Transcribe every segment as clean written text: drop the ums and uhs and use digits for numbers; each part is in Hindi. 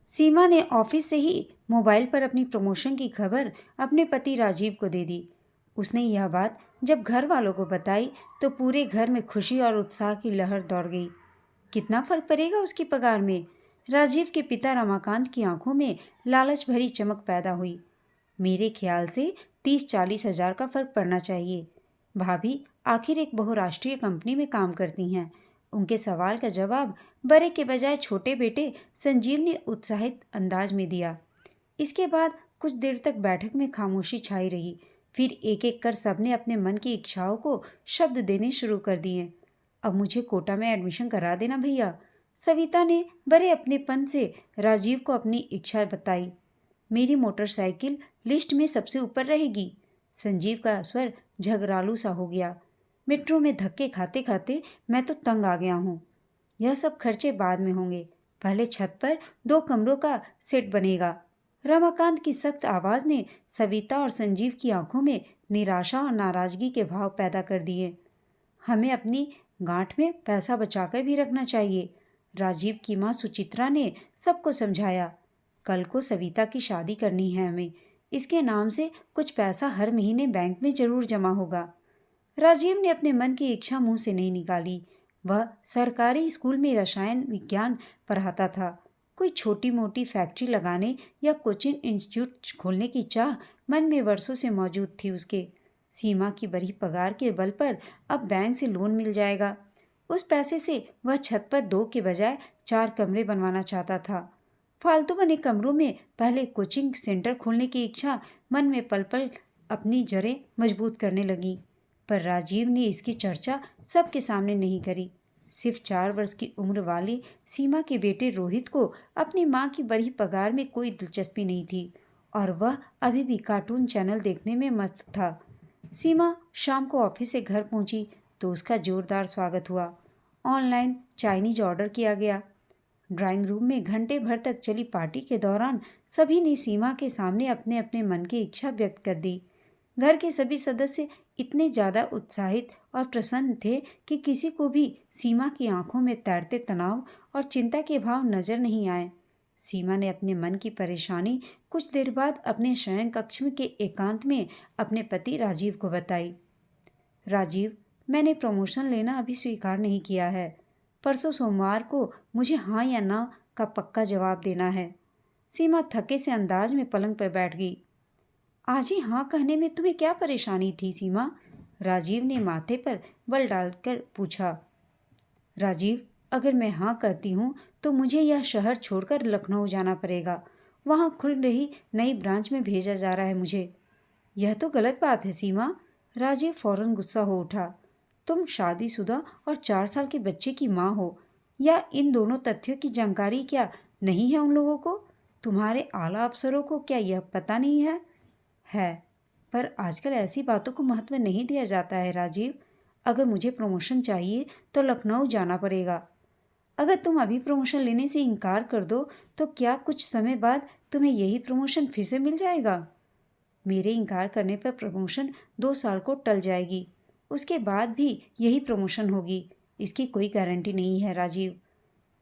सीमा ने ऑफिस से ही मोबाइल पर अपनी प्रमोशन की खबर अपने पति राजीव को दे दी। उसने यह बात जब घर वालों को बताई तो पूरे घर में खुशी और उत्साह की लहर दौड़ गई। कितना फर्क पड़ेगा उसकी पगार में? राजीव के पिता रमाकांत की आंखों में लालच भरी चमक पैदा हुई। मेरे ख्याल से 30-40 हजार का फर्क पड़ना चाहिए। भाभी आखिर एक बहुराष्ट्रीय कंपनी में काम करती हैं। उनके सवाल का जवाब बड़े के बजाय छोटे बेटे संजीव ने उत्साहित अंदाज में दिया। इसके बाद कुछ देर तक बैठक में खामोशी छाई रही। फिर एक एक कर सबने अपने मन की इच्छाओं को शब्द देने शुरू कर दिए। अब मुझे कोटा में एडमिशन करा देना भैया। सविता ने बड़े अपनेपन से राजीव को अपनी इच्छा बताई। मेरी मोटरसाइकिल लिस्ट में सबसे ऊपर रहेगी। संजीव का स्वर झगड़ालू सा हो गया। मेट्रो में धक्के खाते खाते मैं तो तंग आ गया हूँ। यह सब खर्चे बाद में होंगे। पहले छत पर 2 कमरों का सेट बनेगा। रमाकांत की सख्त आवाज ने सविता और संजीव की आंखों में निराशा और नाराजगी के भाव पैदा कर दिए। हमें अपनी गांठ में पैसा बचाकर भी रखना चाहिए। राजीव की माँ सुचित्रा ने सबको समझाया। कल को सविता की शादी करनी है हमें। इसके नाम से कुछ पैसा हर महीने बैंक में जरूर जमा होगा। राजीव ने अपने मन की इच्छा मुंह से नहीं निकाली। वह सरकारी स्कूल में रसायन विज्ञान पढ़ाता था। कोई छोटी मोटी फैक्ट्री लगाने या कोचिंग इंस्टीट्यूट खोलने की चाह मन में वर्षों से मौजूद थी उसके। सीमा की बड़ी पगार के बल पर अब बैंक से लोन मिल जाएगा। उस पैसे से वह छत पर 2 के बजाय 4 कमरे बनवाना चाहता था। फालतू बने कमरों में पहले कोचिंग सेंटर खोलने की इच्छा मन में पल पल अपनी जड़ें मजबूत करने लगी। पर राजीव ने इसकी चर्चा सबके सामने नहीं करी। सिर्फ 4 वर्ष की उम्र वाली सीमा के बेटे रोहित को अपनी माँ की बड़ी पगार में कोई दिलचस्पी नहीं थी और वह अभी भी कार्टून चैनल देखने में मस्त था। सीमा शाम को ऑफिस से घर पहुंची तो उसका जोरदार स्वागत हुआ। ऑनलाइन चाइनीज ऑर्डर किया गया। ड्राइंग रूम में घंटे भर तक चली पार्टी के दौरान सभी ने सीमा के सामने अपने अपने मन की इच्छा व्यक्त कर दी। घर के सभी सदस्य इतने ज़्यादा उत्साहित और प्रसन्न थे कि किसी को भी सीमा की आंखों में तैरते तनाव और चिंता के भाव नजर नहीं आए। सीमा ने अपने मन की परेशानी कुछ देर बाद अपने शयन कक्ष में के एकांत में अपने पति राजीव को बताई। राजीव, मैंने प्रमोशन लेना अभी स्वीकार नहीं किया है। परसों सोमवार को मुझे हाँ या ना का पक्का जवाब देना है। सीमा थके से अंदाज में पलंग पर बैठ गई। आज ही हाँ कहने में तुम्हें क्या परेशानी थी सीमा? राजीव ने माथे पर बल डालकर पूछा। राजीव, अगर मैं हाँ कहती हूँ तो मुझे यह शहर छोड़कर लखनऊ जाना पड़ेगा। वहाँ खुल रही नई ब्रांच में भेजा जा रहा है मुझे। यह तो गलत बात है सीमा। राजीव फौरन गुस्सा हो उठा। तुम शादीशुदा और 4 साल के बच्चे की माँ हो। या इन दोनों तथ्यों की जानकारी क्या नहीं है उन लोगों को? तुम्हारे आला अफसरों को क्या यह पता नहीं है? है, पर आजकल ऐसी बातों को महत्व नहीं दिया जाता है राजीव। अगर मुझे प्रमोशन चाहिए तो लखनऊ जाना पड़ेगा। अगर तुम अभी प्रमोशन लेने से इनकार कर दो तो क्या कुछ समय बाद तुम्हें यही प्रमोशन फिर से मिल जाएगा? मेरे इनकार करने पर प्रमोशन 2 साल को टल जाएगी। उसके बाद भी यही प्रमोशन होगी। इसकी कोई गारंटी नहीं है राजीव।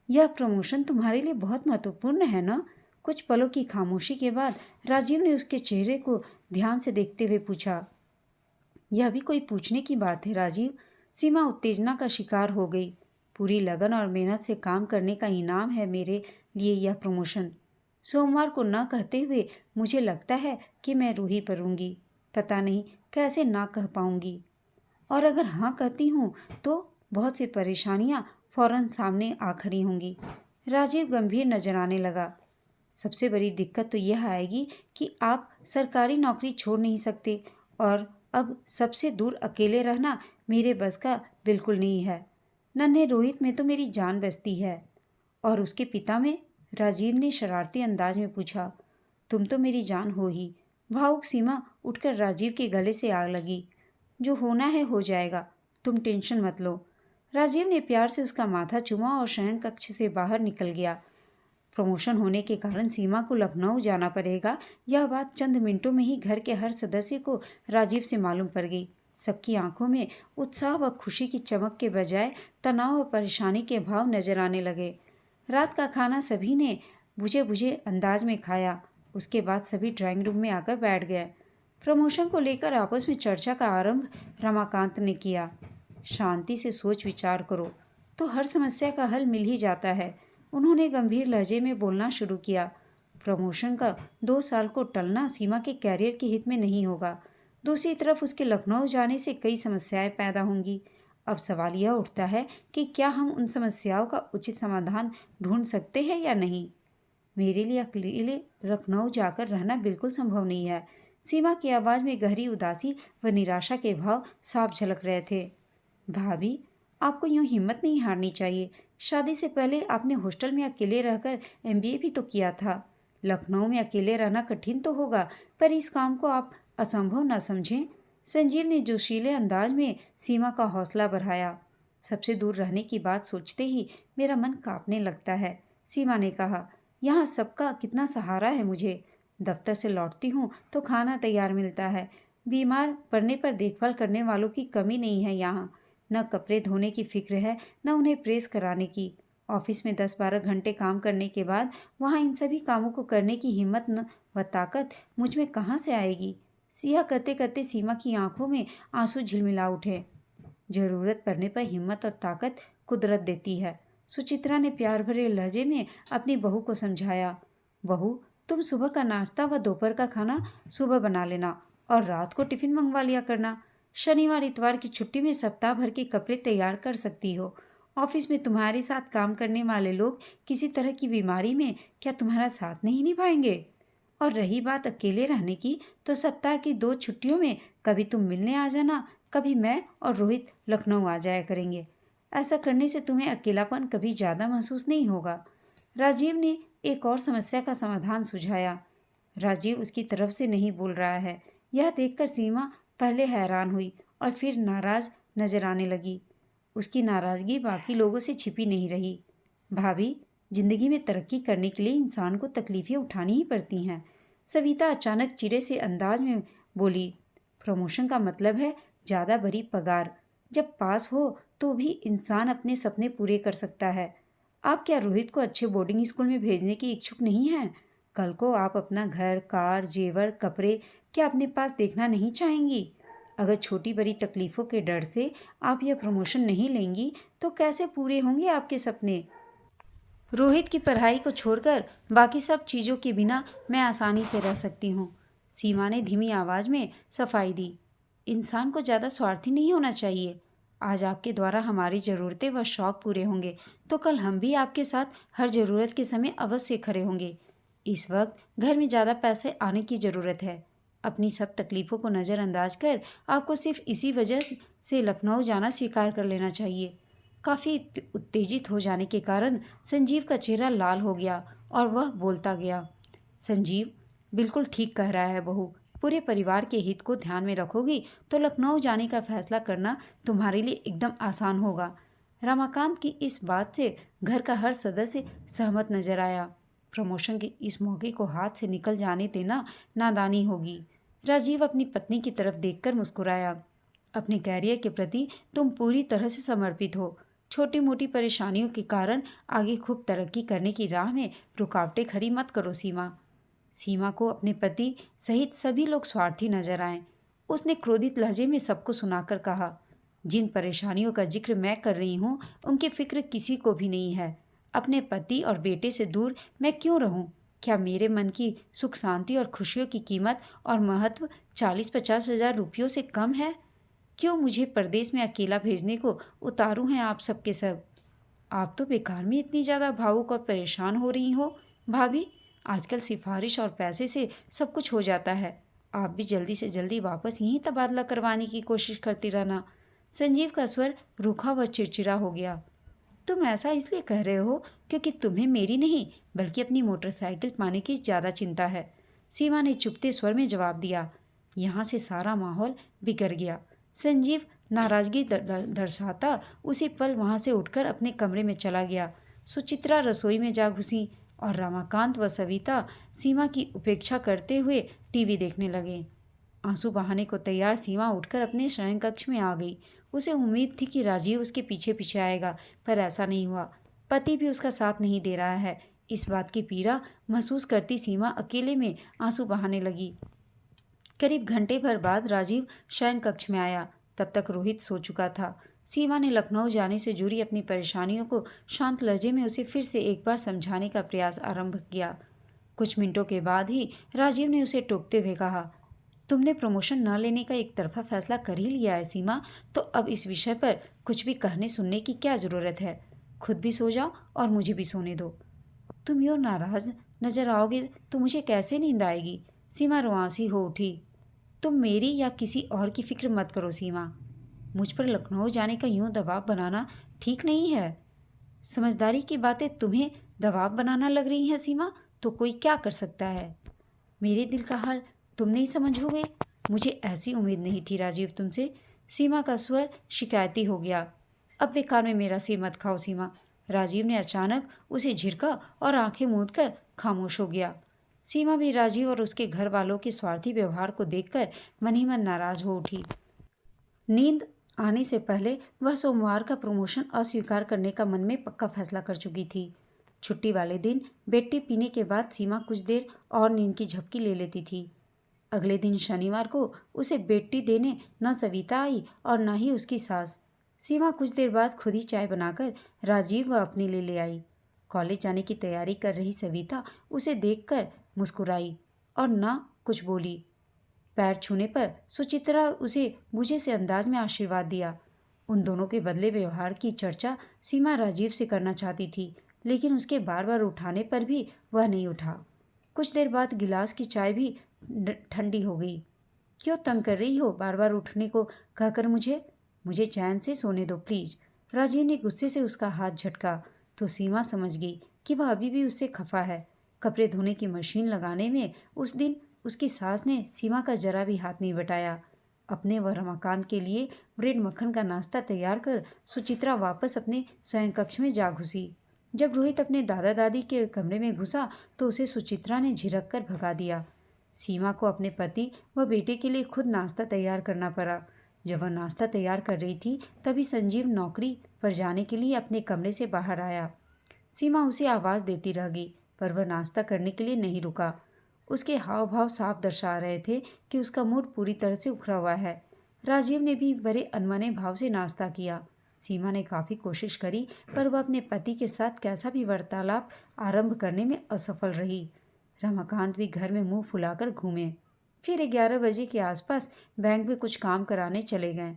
यह प्रमोशन तुम्हारे लिए बहुत महत्वपूर्ण है ना? कुछ पलों की खामोशी के बाद राजीव ने उसके चेहरे को ध्यान से देखते हुए पूछा। यह भी कोई पूछने की बात है राजीव? सीमा उत्तेजना का शिकार हो गई। पूरी लगन और मेहनत से काम करने का इनाम है मेरे लिए यह प्रमोशन। सोमवार को न कहते हुए मुझे लगता है कि मैं रूही पड़ूंगी। पता नहीं कैसे ना कह पाऊंगी। और अगर हाँ कहती हूँ तो बहुत सी परेशानियाँ फौरन सामने आ खड़ी होंगी। राजीव गंभीर नजर आने लगा। सबसे बड़ी दिक्कत तो यह आएगी कि आप सरकारी नौकरी छोड़ नहीं सकते और अब सबसे दूर अकेले रहना मेरे बस का बिल्कुल नहीं है। नन्हे रोहित में तो मेरी जान बसती है। और उसके पिता में? राजीव ने शरारती अंदाज में पूछा। तुम तो मेरी जान हो ही। भावुक सीमा उठकर राजीव के गले से आग लगी। जो होना है हो जाएगा, तुम टेंशन मत लो। राजीव ने प्यार से उसका माथा चूमा और शयन कक्ष से बाहर निकल गया। प्रमोशन होने के कारण सीमा को लखनऊ जाना पड़ेगा, यह बात चंद मिनटों में ही घर के हर सदस्य को राजीव से मालूम पड़ गई। सबकी आंखों में उत्साह व खुशी की चमक के बजाय तनाव और परेशानी के भाव नजर आने लगे। रात का खाना सभी ने बुझे बुझे अंदाज में खाया। उसके बाद सभी ड्राइंग रूम में आकर बैठ गए। प्रमोशन को लेकर आपस में चर्चा का आरंभ रमाकांत ने किया। शांति से सोच विचार करो तो हर समस्या का हल मिल ही जाता है, उन्होंने गंभीर लहजे में बोलना शुरू किया। प्रमोशन का 2 साल को टलना सीमा के कैरियर के हित में नहीं होगा। दूसरी तरफ उसके लखनऊ जाने से कई समस्याएं पैदा होंगी। अब सवाल यह उठता है कि क्या हम उन समस्याओं का उचित समाधान ढूंढ सकते हैं या नहीं। मेरे लिए अकेले लखनऊ जाकर रहना बिल्कुल संभव नहीं है। सीमा की आवाज़ में गहरी उदासी व निराशा के भाव साफ झलक रहे थे। भाभी, आपको यूं हिम्मत नहीं हारनी चाहिए। शादी से पहले आपने हॉस्टल में अकेले रहकर एमबीए भी तो किया था। लखनऊ में अकेले रहना कठिन तो होगा, पर इस काम को आप असंभव ना समझें। संजीव ने जोशीले अंदाज में सीमा का हौसला बढ़ाया। सबसे दूर रहने की बात सोचते ही मेरा मन कांपने लगता है, सीमा ने कहा। यहाँ सबका कितना सहारा है मुझे। दफ्तर से लौटती हूँ तो खाना तैयार मिलता है। बीमार पड़ने पर देखभाल करने वालों की कमी नहीं है यहाँ। न कपड़े धोने की फिक्र है, न उन्हें प्रेस कराने की। ऑफिस में 10-12 घंटे काम करने के बाद वहाँ इन सभी कामों को करने की हिम्मत व ताकत मुझ में कहाँ से आएगी। सिया करते करते सीमा की आंखों में आंसू झिलमिला उठे। जरूरत पड़ने पर हिम्मत और ताकत कुदरत देती है, सुचित्रा ने प्यार भरे लहजे में अपनी बहू को समझाया। बहू, तुम सुबह का नाश्ता व दोपहर का खाना सुबह बना लेना और रात को टिफिन मंगवा लिया करना। शनिवार इतवार की छुट्टी में सप्ताह भर के कपड़े तैयार कर सकती हो। ऑफिस में तुम्हारे साथ काम करने वाले लोग किसी तरह की बीमारी में क्या तुम्हारा साथ नहीं निभाएंगे। और रही बात अकेले रहने की, तो सप्ताह की 2 छुट्टियों में कभी तुम मिलने आ जाना, कभी मैं और रोहित लखनऊ आ जाया करेंगे। ऐसा करने से तुम्हें अकेलापन कभी ज़्यादा महसूस नहीं होगा। राजीव ने एक और समस्या का समाधान सुझाया। राजीव उसकी तरफ से नहीं बोल रहा है। यह देखकर सीमा पहले हैरान हुई और फिर नाराज नजर आने लगी। उसकी नाराजगी बाकी लोगों से छिपी नहीं रही। भाभी, जिंदगी में तरक्की करने के लिए इंसान को तकलीफें उठानी ही पड़ती हैं। सविता अचानक चिढ़े से अंदाज में बोली। प्रमोशन का मतलब है ज़्यादा बड़ी पगार। जब पास हो तो भी इंसान अपने सपने पूरे कर सकता है। आप क्या रोहित को अच्छे बोर्डिंग स्कूल में भेजने की इच्छुक नहीं हैं? कल को आप अपना घर, कार, जेवर, कपड़े क्या अपने पास देखना नहीं चाहेंगी? अगर छोटी बड़ी तकलीफ़ों के डर से आप यह प्रमोशन नहीं लेंगी तो कैसे पूरे होंगे आपके सपने? रोहित की पढ़ाई को छोड़कर बाकी सब चीज़ों के बिना मैं आसानी से रह सकती हूँ, सीमा ने धीमी आवाज़ में सफाई दी। इंसान को ज़्यादा स्वार्थी नहीं होना चाहिए। आज आपके द्वारा हमारी ज़रूरतें व शौक़ पूरे होंगे तो कल हम भी आपके साथ हर ज़रूरत के समय अवश्य खड़े होंगे। इस वक्त घर में ज़्यादा पैसे आने की ज़रूरत है। अपनी सब तकलीफ़ों को नज़रअंदाज कर आपको सिर्फ इसी वजह से लखनऊ जाना स्वीकार कर लेना चाहिए। काफ़ी उत्तेजित हो जाने के कारण संजीव का चेहरा लाल हो गया और वह बोलता गया। संजीव बिल्कुल ठीक कह रहा है बहू। पूरे परिवार के हित को ध्यान में रखोगी तो लखनऊ जाने का फैसला करना तुम्हारे लिए एकदम आसान होगा। रमाकांत की इस बात से घर का हर सदस्य सहमत नजर आया। प्रमोशन के इस मौके को हाथ से निकल जाने देना नादानी होगी। राजीव अपनी पत्नी की तरफ देखकर मुस्कुराया। अपने कैरियर के प्रति तुम पूरी तरह से समर्पित हो। छोटी मोटी परेशानियों के कारण आगे खूब तरक्की करने की राह में रुकावटें खड़ी मत करो सीमा। सीमा को अपने पति सहित सभी लोग स्वार्थी नजर आए। उसने क्रोधित लहजे में सबको सुनाकर कहा, जिन परेशानियों का जिक्र मैं कर रही हूँ उनकी फिक्र किसी को भी नहीं है। अपने पति और बेटे से दूर मैं क्यों रहूं? क्या मेरे मन की सुख शांति और खुशियों की कीमत और महत्व 40-50 हज़ार रुपयों से कम है? क्यों मुझे परदेश में अकेला भेजने को उतारू हैं आप सबके सब? आप तो बेकार में इतनी ज़्यादा भावुक और परेशान हो रही हो। भाभी, आजकल सिफारिश और पैसे से सब कुछ हो जाता है। आप भी जल्दी से जल्दी वापस यहीं तबादला करवाने की कोशिश करती रहना। संजीव का स्वर रूखा व चिड़चिड़ा हो गया। तुम ऐसा इसलिए कह रहे हो क्योंकि तुम्हें मेरी नहीं बल्कि अपनी मोटरसाइकिल पाने की ज़्यादा चिंता है, सीमा ने चुपते स्वर में जवाब दिया। यहाँ से सारा माहौल बिगड़ गया। संजीव नाराजगी दर्शाता उसी पल वहाँ से उठकर अपने कमरे में चला गया। सुचित्रा रसोई में जा घुसी और रमाकांत व सविता सीमा की उपेक्षा करते हुए टीवी देखने लगे। आंसू बहाने को तैयार सीमा उठकर अपने शयन कक्ष में आ गई। उसे उम्मीद थी कि राजीव उसके पीछे पीछे आएगा, पर ऐसा नहीं हुआ। पति भी उसका साथ नहीं दे रहा है। इस बात की पीड़ा महसूस करती सीमा अकेले में आंसू बहाने लगी। करीब घंटे भर बाद राजीव शयन कक्ष में आया। तब तक रोहित सो चुका था। सीमा ने लखनऊ जाने से जुड़ी अपनी परेशानियों को शांत लहजे में उसे फिर से एक बार समझाने का प्रयास आरंभ किया। कुछ मिनटों के बाद ही राजीव ने उसे टोकते हुए कहा, तुमने प्रमोशन न लेने का एक तरफा फैसला कर ही लिया है सीमा, तो अब इस विषय पर कुछ भी कहने सुनने की क्या ज़रूरत है। खुद भी सो जाओ और मुझे भी सोने दो। तुम यूँ नाराज़ नजर आओगे तो मुझे कैसे नींद आएगी। सीमा रुआंसी हो उठी। तुम मेरी या किसी और की फिक्र मत करो सीमा। मुझ पर लखनऊ जाने का यूं दबाव बनाना ठीक नहीं है। समझदारी की बातें तुम्हें दबाव बनाना लग रही हैं सीमा, तो कोई क्या कर सकता है। मेरे दिल का हाल तुम नहीं समझोगे। मुझे ऐसी उम्मीद नहीं थी राजीव तुमसे। सीमा का स्वर शिकायती हो गया। अब बेकार में मेरा सिर मत खाओ सीमा। राजीव ने अचानक उसे झिड़का और आंखें मूंद कर खामोश हो गया। सीमा भी राजीव और उसके घर वालों के स्वार्थी व्यवहार को देखकर मन ही मन नाराज हो उठी। नींद आने से पहले वह सोमवार का प्रमोशन अस्वीकार करने का मन में पक्का फैसला कर चुकी थी। छुट्टी वाले दिन बेड टी पीने के बाद सीमा कुछ देर और नींद की झपकी ले लेती थी। अगले दिन शनिवार को उसे बेड टी देने न सविता आई और न ही उसकी सास। सीमा कुछ देर बाद खुद ही चाय बनाकर राजीव व अपने लिए ले आई। कॉलेज जाने की तैयारी कर रही सविता उसे देखकर मुस्कुराई और न कुछ बोली। पैर छूने पर सुचित्रा उसे बुझे से अंदाज में आशीर्वाद दिया। उन दोनों के बदले व्यवहार की चर्चा सीमा राजीव से करना चाहती थी, लेकिन उसके बार बार उठाने पर भी वह नहीं उठा। कुछ देर बाद गिलास की चाय भी ठंडी हो गई। क्यों तंग कर रही हो बार बार उठने को कहकर मुझे चैन से सोने दो प्लीज। राजीव ने गुस्से से उसका हाथ झटका तो सीमा समझ गई कि वह अभी भी उससे खफा है। कपड़े धोने की मशीन लगाने में उस दिन उसकी सास ने सीमा का जरा भी हाथ नहीं बटाया। अपने व रमाकांत के लिए ब्रेड मक्खन का नाश्ता तैयार कर सुचित्रा वापस अपने शयन कक्ष में जा घुसी। जब रोहित अपने दादा दादी के कमरे में घुसा तो उसे सुचित्रा ने झिड़क कर भगा दिया। सीमा को अपने पति व बेटे के लिए खुद नाश्ता तैयार करना पड़ा। जब वह नाश्ता तैयार कर रही थी तभी संजीव नौकरी पर जाने के लिए अपने कमरे से बाहर आया। सीमा उसे आवाज़ देती रह गई, पर वह नाश्ता करने के लिए नहीं रुका। उसके हाव भाव साफ दर्शा रहे थे कि उसका मूड पूरी तरह से उखड़ा हुआ है। राजीव ने भी बड़े अनमने भाव से नाश्ता किया। सीमा ने काफ़ी कोशिश करी, पर वह अपने पति के साथ कैसा भी वार्तालाप आरंभ करने में असफल रही। रमाकांत भी घर में मुंह फुलाकर घूमे। फिर 11 बजे के आसपास बैंक में कुछ काम कराने चले गए।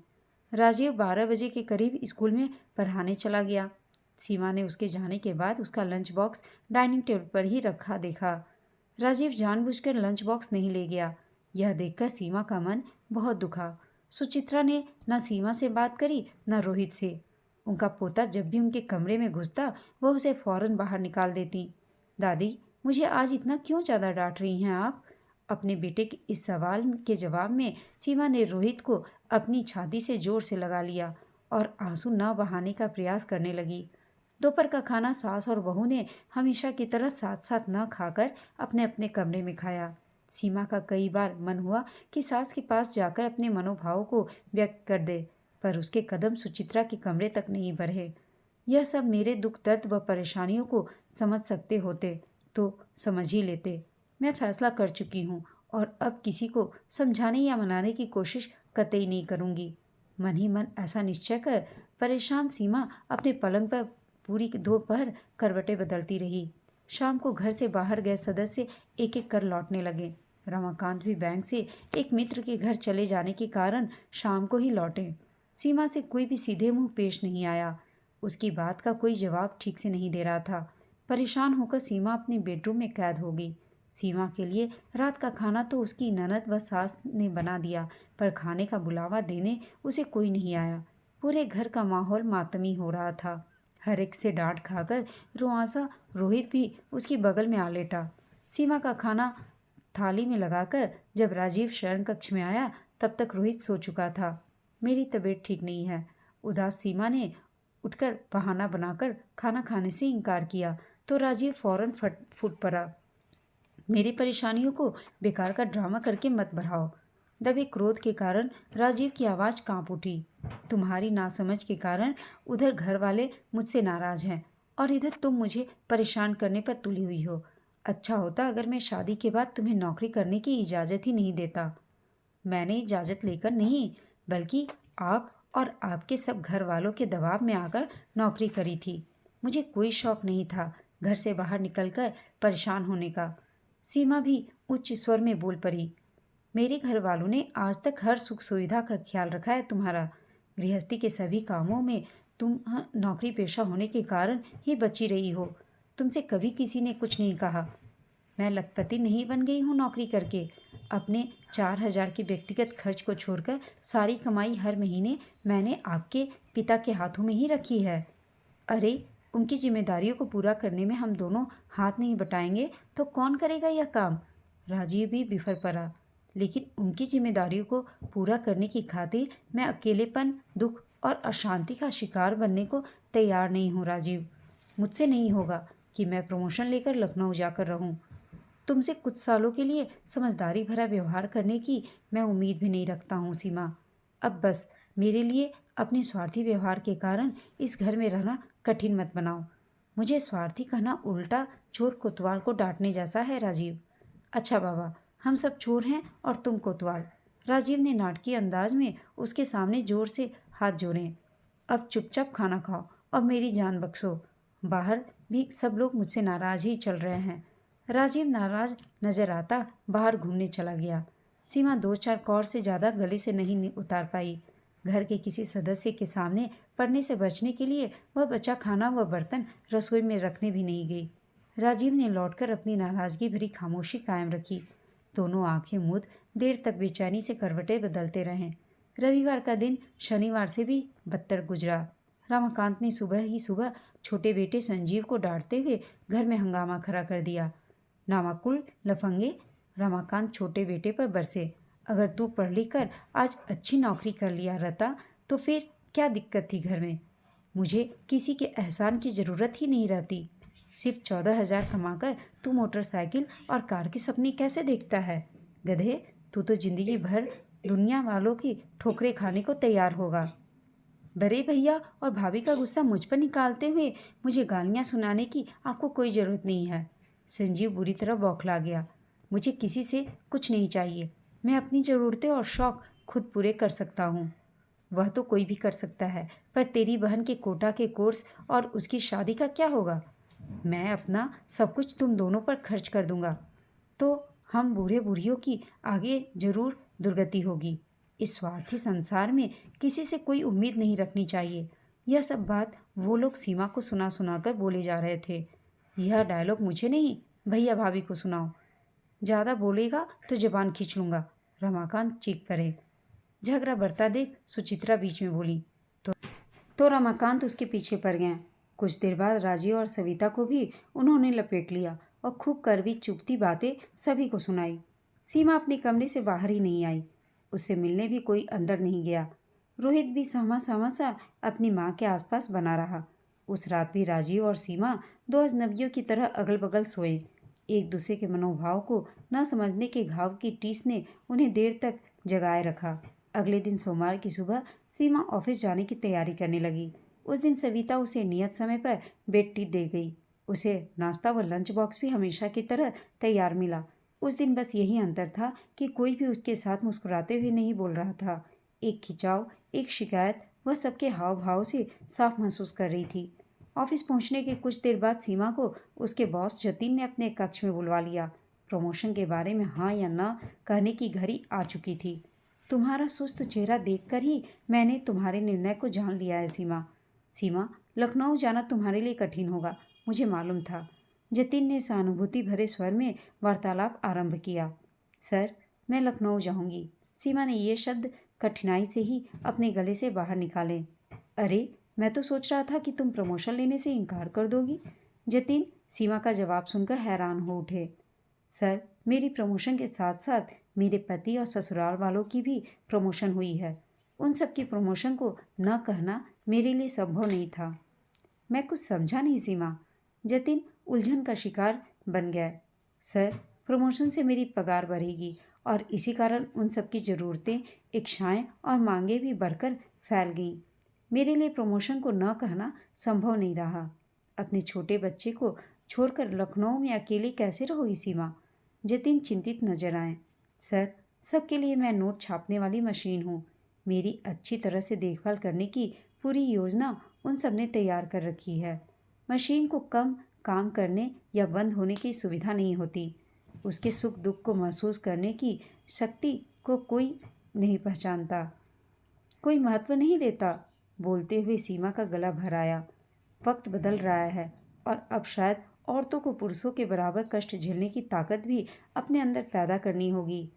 राजीव 12 बजे के करीब स्कूल में पढ़ाने चला गया। सीमा ने उसके जाने के बाद उसका लंच बॉक्स डाइनिंग टेबल पर ही रखा देखा। राजीव जानबूझकर लंच बॉक्स नहीं ले गया। यह देखकर सीमा का मन बहुत दुखा। सुचित्रा ने न सीमा से बात करी न रोहित से। उनका पोता जब भी उनके कमरे में घुसता वह उसे फौरन बाहर निकाल देती। दादी, मुझे आज इतना क्यों ज़्यादा डांट रही हैं आप? अपने बेटे के इस सवाल के जवाब में सीमा ने रोहित को अपनी छाती से जोर से लगा लिया और आंसू न बहाने का प्रयास करने लगी। दोपहर का खाना सास और बहू ने हमेशा की तरह साथ साथ न खाकर अपने अपने कमरे में खाया। सीमा का कई बार मन हुआ कि सास के पास जाकर अपने मनोभावों को व्यक्त कर दे, पर उसके कदम सुचित्रा के कमरे तक नहीं बढ़े। यह सब मेरे दुख दर्द व परेशानियों को समझ सकते होते तो समझ ही लेते। मैं फैसला कर चुकी हूँ और अब किसी को समझाने या मनाने की कोशिश कतई नहीं करूँगी। मन ही मन ऐसा निश्चय कर परेशान सीमा अपने पलंग पर पूरी दोपहर करवटें बदलती रही। शाम को घर से बाहर गए सदस्य एक एक कर लौटने लगे। रमाकांत भी बैंक से एक मित्र के घर चले जाने के कारण शाम को ही लौटे। सीमा से कोई भी सीधे मुंह पेश नहीं आया। उसकी बात का कोई जवाब ठीक से नहीं दे रहा था। परेशान होकर सीमा अपने बेडरूम में कैद हो गई। सीमा के लिए रात का खाना तो उसकी ननद व सास ने बना दिया, पर खाने का बुलावा देने उसे कोई नहीं आया। पूरे घर का माहौल मातमी हो रहा था। हर एक से डांट खाकर रुआंसा रोहित भी उसकी बगल में आ लेटा। सीमा का खाना थाली में लगाकर जब राजीव शयन कक्ष में आया तब तक रोहित सो चुका था। मेरी तबीयत ठीक नहीं है। उदास सीमा ने उठकर बहाना बनाकर खाना खाने से इनकार किया तो राजीव फौरन फूट पड़ा। मेरी परेशानियों को बेकार का ड्रामा करके मत बढ़ाओ। दबे क्रोध के कारण राजीव की आवाज़ कांप उठी। तुम्हारी नासमझ के कारण उधर घर वाले मुझसे नाराज हैं और इधर तुम मुझे परेशान करने पर तुली हुई हो। अच्छा होता अगर मैं शादी के बाद तुम्हें नौकरी करने की इजाज़त ही नहीं देता। मैंने इजाज़त लेकर नहीं, बल्कि आप और आपके सब घर वालों के दबाव में आकर नौकरी करी थी। मुझे कोई शौक नहीं था घर से बाहर निकलकर परेशान होने का। सीमा भी उच्च स्वर में बोल पड़ी। मेरे घर वालों ने आज तक हर सुख सुविधा का ख्याल रखा है तुम्हारा। गृहस्थी के सभी कामों में तुम नौकरी पेशा होने के कारण ही बची रही हो। तुमसे कभी किसी ने कुछ नहीं कहा। मैं लखपति नहीं बन गई हूँ नौकरी करके। अपने 4,000 के व्यक्तिगत खर्च को छोड़कर सारी कमाई हर महीने मैंने आपके पिता के हाथों में ही रखी है। अरे, उनकी जिम्मेदारियों को पूरा करने में हम दोनों हाथ नहीं बटाएंगे तो कौन करेगा यह काम? राजीव भी बिफर पड़ा। लेकिन उनकी जिम्मेदारियों को पूरा करने की खातिर मैं अकेलेपन, दुख और अशांति का शिकार बनने को तैयार नहीं हूँ राजीव। मुझसे नहीं होगा कि मैं प्रमोशन लेकर लखनऊ जाकर रहूं। तुमसे कुछ सालों के लिए समझदारी भरा व्यवहार करने की मैं उम्मीद भी नहीं रखता हूँ सीमा। अब बस मेरे लिए अपने स्वार्थी व्यवहार के कारण इस घर में रहना कठिन मत बनाओ। मुझे स्वार्थी कहना उल्टा चोर कोतवाल को डांटने जैसा है राजीव। अच्छा बाबा, हम सब चोर हैं और तुम कोतवाल। राजीव ने नाटकीय अंदाज में उसके सामने जोर से हाथ जोड़े। अब चुपचाप खाना खाओ और मेरी जान बख्शो। बाहर भी सब लोग मुझसे नाराज ही चल रहे हैं। राजीव नाराज नजर आता बाहर घूमने चला गया। सीमा 2-4 कौर से ज़्यादा गले से नहीं उतार पाई। घर के किसी सदस्य के सामने पड़ने से बचने के लिए वह बचा खाना व बर्तन रसोई में रखने भी नहीं गई। राजीव ने लौटकर अपनी नाराजगी भरी खामोशी कायम रखी। दोनों आंखें मूंद देर तक बेचैनी से करवटें बदलते रहे। रविवार का दिन शनिवार से भी बदतर गुजरा। रमाकांत ने सुबह ही सुबह छोटे बेटे संजीव को डांटते हुए घर में हंगामा खड़ा कर दिया। नामाकुल लफंगे, रमाकांत छोटे बेटे पर बरसे। अगर तू पढ़ लिख कर आज अच्छी नौकरी कर लिया रहता तो फिर क्या दिक्कत थी घर में? मुझे किसी के एहसान की ज़रूरत ही नहीं रहती। सिर्फ 14,000 कमाकर तू मोटरसाइकिल और कार के सपने कैसे देखता है? गधे, तू तो जिंदगी भर दुनिया वालों की ठोकरें खाने को तैयार होगा। बड़े भैया और भाभी का गुस्सा मुझ पर निकालते हुए मुझे गालियाँ सुनाने की आपको कोई ज़रूरत नहीं है। संजीव बुरी तरह बौखला गया। मुझे किसी से कुछ नहीं चाहिए। मैं अपनी ज़रूरतें और शौक़ खुद पूरे कर सकता हूँ। वह तो कोई भी कर सकता है, पर तेरी बहन के कोटा के कोर्स और उसकी शादी का क्या होगा? मैं अपना सब कुछ तुम दोनों पर खर्च कर दूंगा, तो हम बूढ़े बूढ़ियों की आगे जरूर दुर्गति होगी। इस स्वार्थी संसार में किसी से कोई उम्मीद नहीं रखनी चाहिए। यह सब बात वो लोग सीमा को सुना सुनाकर बोले जा रहे थे। यह डायलॉग मुझे नहीं, भैया भाभी को सुनाओ। ज़्यादा बोलेगा तो जबान खींच लूँगा, रमाकांत चीख पड़े। झगड़ा बढ़ता देख सुचित्रा बीच में बोली तो रमाकांत उसके पीछे पड़ गए। कुछ देर बाद राजीव और सविता को भी उन्होंने लपेट लिया और खूब कड़वी चुभती बातें सभी को सुनाई। सीमा अपने कमरे से बाहर ही नहीं आई। उससे मिलने भी कोई अंदर नहीं गया। रोहित भी सहमा सहमा सा अपनी माँ के आसपास बना रहा। उस रात भी राजीव और सीमा दो अजनबियों की तरह अगल बगल सोए। एक दूसरे के मनोभाव को न समझने के घाव की टीस ने उन्हें देर तक जगाए रखा। अगले दिन सोमवार की सुबह सीमा ऑफिस जाने की तैयारी करने लगी। उस दिन सविता उसे नियत समय पर बेड टी दे गई। उसे नाश्ता व लंच बॉक्स भी हमेशा की तरह तैयार मिला। उस दिन बस यही अंतर था कि कोई भी उसके साथ मुस्कुराते हुए नहीं बोल रहा था। एक खिंचाव, एक शिकायत वह सबके हाव भाव से साफ महसूस कर रही थी। ऑफिस पहुंचने के कुछ देर बाद सीमा को उसके बॉस जतिन ने अपने कक्ष में बुलवा लिया। प्रमोशन के बारे में हाँ या ना कहने की घड़ी आ चुकी थी। तुम्हारा सुस्त चेहरा देखकर ही मैंने तुम्हारे निर्णय को जान लिया है सीमा। सीमा, लखनऊ जाना तुम्हारे लिए कठिन होगा, मुझे मालूम था। जतिन ने सहानुभूति भरे स्वर में वार्तालाप आरंभ किया। सर, मैं लखनऊ जाऊंगी। सीमा ने ये शब्द कठिनाई से ही अपने गले से बाहर निकाले। अरे, मैं तो सोच रहा था कि तुम प्रमोशन लेने से इनकार कर दोगी। जतिन सीमा का जवाब सुनकर हैरान हो उठे। सर, मेरी प्रमोशन के साथ साथ मेरे पति और ससुराल वालों की भी प्रमोशन हुई है। उन सब की प्रमोशन को न कहना मेरे लिए संभव नहीं था। मैं कुछ समझा नहीं सीमा। जतिन उलझन का शिकार बन गया। सर, प्रमोशन से मेरी पगार बढ़ेगी और इसी कारण उन सब की ज़रूरतें, इच्छाएं और मांगें भी बढ़कर फैल गईं। मेरे लिए प्रमोशन को न कहना संभव नहीं रहा। अपने छोटे बच्चे को छोड़कर लखनऊ में अकेले कैसे रहोगी सीमा? जतिन चिंतित नजर आए। सर, सबके लिए मैं नोट छापने वाली मशीन हूँ। मेरी अच्छी तरह से देखभाल करने की पूरी योजना उन सब ने तैयार कर रखी है। मशीन को कम काम करने या बंद होने की सुविधा नहीं होती। उसके सुख दुख को महसूस करने की शक्ति को कोई नहीं पहचानता, कोई महत्व नहीं देता। बोलते हुए सीमा का गला भर आया। वक्त बदल रहा है और अब शायद औरतों को पुरुषों के बराबर कष्ट झेलने की ताकत भी अपने अंदर पैदा करनी होगी।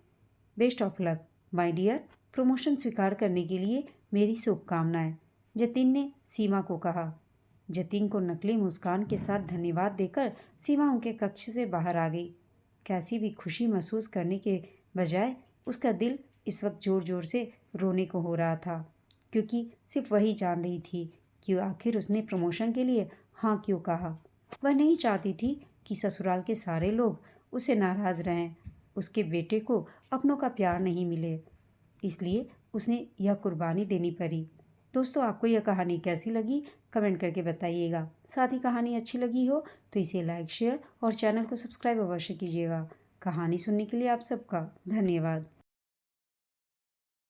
Best of luck my dear. Promotion स्वीकार करने के लिए मेरी शुभकामनाएं, जतिन ने सीमा को कहा। जतिन को नकली मुस्कान के साथ धन्यवाद देकर सीमा उनके कक्ष से बाहर आ गई। कैसी भी खुशी महसूस करने के बजाय उसका दिल इस वक्त जोर जोर से रोने को हो रहा था, क्योंकि सिर्फ वही जान रही थी कि आखिर उसने प्रमोशन के लिए हाँ क्यों कहा। वह नहीं चाहती थी कि ससुराल के सारे लोग उसे नाराज़ रहें, उसके बेटे को अपनों का प्यार नहीं मिले, इसलिए उसने यह कुर्बानी देनी पड़ी। दोस्तों, आपको यह कहानी कैसी लगी कमेंट करके बताइएगा। साथ ही कहानी अच्छी लगी हो तो इसे लाइक शेयर और चैनल को सब्सक्राइब अवश्य कीजिएगा। कहानी सुनने के लिए आप सबका धन्यवाद।